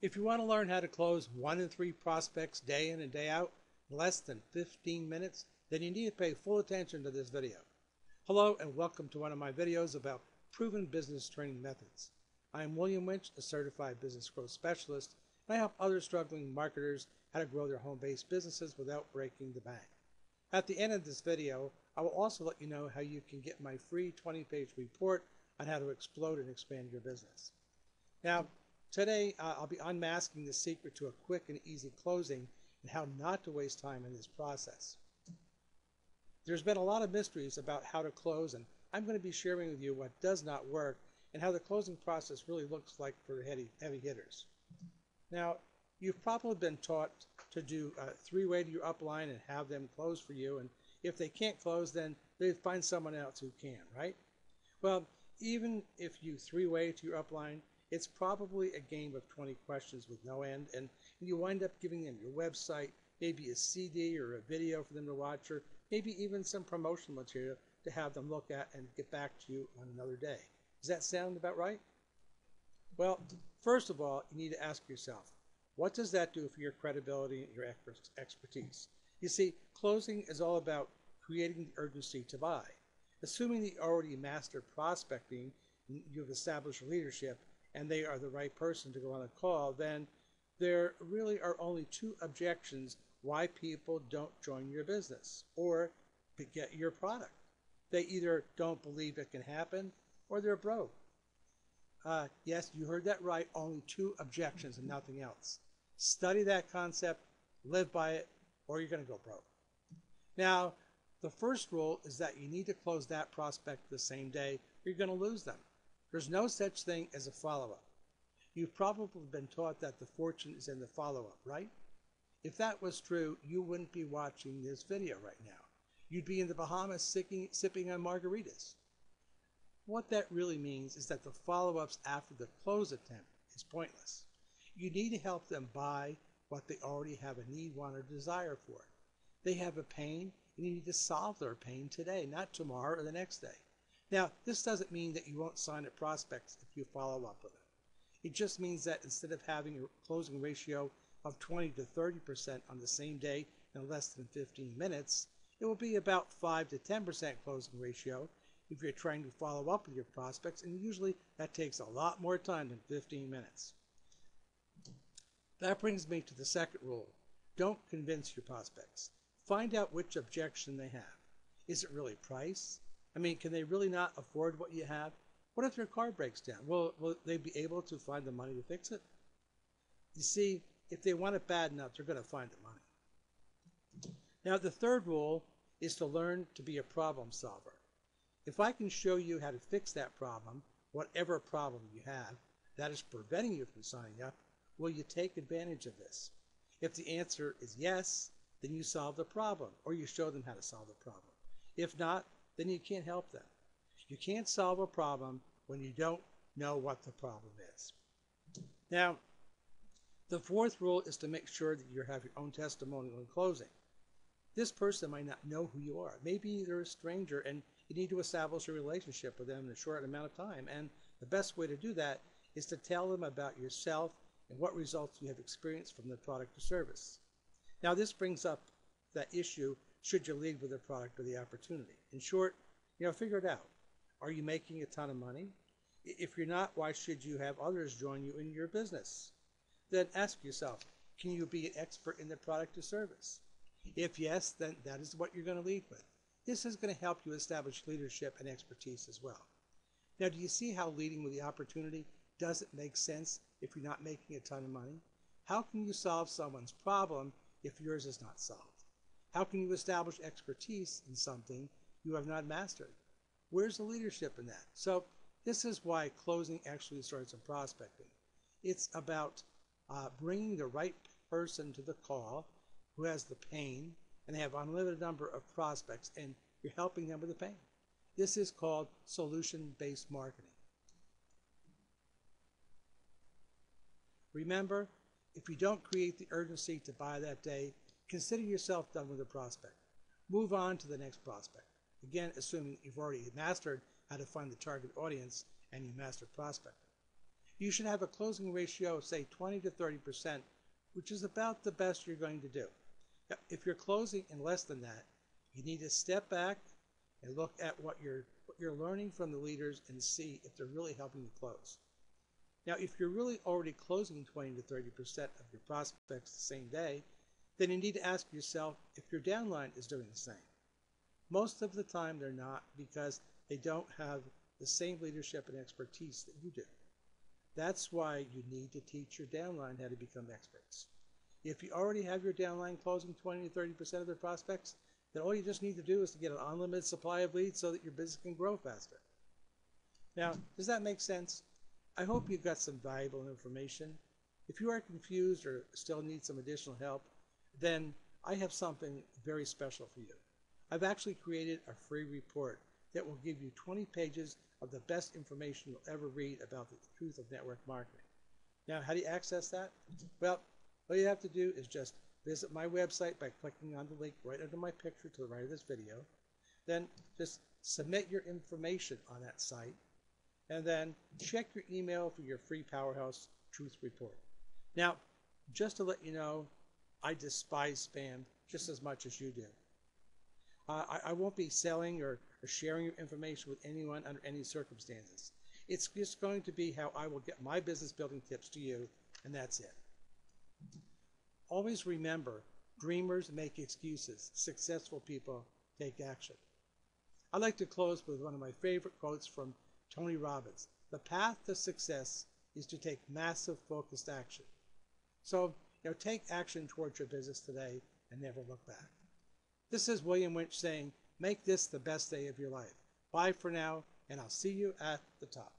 If you want to learn how to close 1 in 3 prospects day in and day out in less than 15 minutes, then you need to pay full attention to this video. Hello and welcome to one of my videos about proven business training methods. I am William Winch, a certified business growth specialist, and I help other struggling marketers how to grow their home-based businesses without breaking the bank. At the end of this video, I will also let you know how you can get my free 20-page report on how to explode and expand your business. Now, today, I'll be unmasking the secret to a quick and easy closing and how not to waste time in this process. There's been a lot of mysteries about how to close, and I'm going to be sharing with you what does not work and how the closing process really looks like for the heavy hitters. Now, you've probably been taught to do three-way to your upline and have them close for you, and if they can't close, then they find someone else who can, right? Well, even if you three-way to your upline, it's probably a game of 20 questions with no end, and you wind up giving them your website, maybe a CD or a video for them to watch, or maybe even some promotional material to have them look at and get back to you on another day. Does that sound about right? Well, first of all, you need to ask yourself, what does that do for your credibility and your expertise? You see, closing is all about creating the urgency to buy. Assuming that you already mastered prospecting, you've established leadership, and they are the right person to go on a call, then there really are only two objections why people don't join your business or get your product. They either don't believe it can happen or they're broke. Yes, you heard that right, only two objections and nothing else. Study that concept, live by it, or you're going to go broke. Now, the first rule is that you need to close that prospect the same day or you're going to lose them. There's no such thing as a follow-up. You've probably been taught that the fortune is in the follow-up, right? If that was true, you wouldn't be watching this video right now. You'd be in the Bahamas sipping on margaritas. What that really means is that the follow-ups after the close attempt is pointless. You need to help them buy what they already have a need, want, or desire for. They have a pain, and you need to solve their pain today, not tomorrow or the next day. Now, this doesn't mean that you won't sign up prospects if you follow up with them. It just means that instead of having a closing ratio of 20 to 30% on the same day in less than 15 minutes, it will be about 5 to 10% closing ratio if you're trying to follow up with your prospects, and usually that takes a lot more time than 15 minutes. That brings me to the second rule. Don't convince your prospects. Find out which objection they have. Is it really price? I mean, can they really not afford what you have? What if their car breaks down? Will they be able to find the money to fix it? You see, if they want it bad enough, they're going to find the money. Now, the third rule is to learn to be a problem solver. If I can show you how to fix that problem, whatever problem you have, that is preventing you from signing up, will you take advantage of this? If the answer is yes, then you solve the problem, or you show them how to solve the problem. If not, then you can't help them. You can't solve a problem when you don't know what the problem is. Now, the fourth rule is to make sure that you have your own testimonial in closing. This person might not know who you are. Maybe they're a stranger and you need to establish a relationship with them in a short amount of time. And the best way to do that is to tell them about yourself and what results you have experienced from the product or service. Now, this brings up that issue, should you lead with the product or the opportunity? In short, figure it out. Are you making a ton of money? If you're not, why should you have others join you in your business? Then ask yourself, can you be an expert in the product or service? If yes, then that is what you're going to lead with. This is going to help you establish leadership and expertise as well. Now, do you see how leading with the opportunity doesn't make sense if you're not making a ton of money? How can you solve someone's problem if yours is not solved? How can you establish expertise in something you have not mastered? Where's the leadership in that? So this is why closing actually starts in prospecting. It's about bringing the right person to the call who has the pain, and they have an unlimited number of prospects, and you're helping them with the pain. This is called solution-based marketing. Remember, if you don't create the urgency to buy that day, consider yourself done with the prospect. Move on to the next prospect. Again, assuming you've already mastered how to find the target audience and you mastered prospecting. You should have a closing ratio of, say, 20 to 30%, which is about the best you're going to do. Now, if you're closing in less than that, you need to step back and look at what you're learning from the leaders and see if they're really helping you close. Now, if you're really already closing 20 to 30% of your prospects the same day, then you need to ask yourself if your downline is doing the same. Most of the time they're not, because they don't have the same leadership and expertise that you do. That's why you need to teach your downline how to become experts. If you already have your downline closing 20 to 30% of their prospects, then all you just need to do is to get an unlimited supply of leads so that your business can grow faster. Now, does that make sense? I hope you've got some valuable information. If you are confused or still need some additional help, then I have something very special for you. I've actually created a free report that will give you 20 pages of the best information you'll ever read about the truth of network marketing. Now, how do you access that? Well, all you have to do is just visit my website by clicking on the link right under my picture to the right of this video. Then just submit your information on that site, and then check your email for your free Powerhouse Truth Report. Now, just to let you know, I despise spam just as much as you do. I won't be selling or sharing your information with anyone under any circumstances. It's just going to be how I will get my business building tips to you, and that's it. Always remember, dreamers make excuses. Successful people take action. I'd like to close with one of my favorite quotes from Tony Robbins. The path to success is to take massive focused action. So, take action towards your business today and never look back. This is William Winch saying, make this the best day of your life. Bye for now, and I'll see you at the top.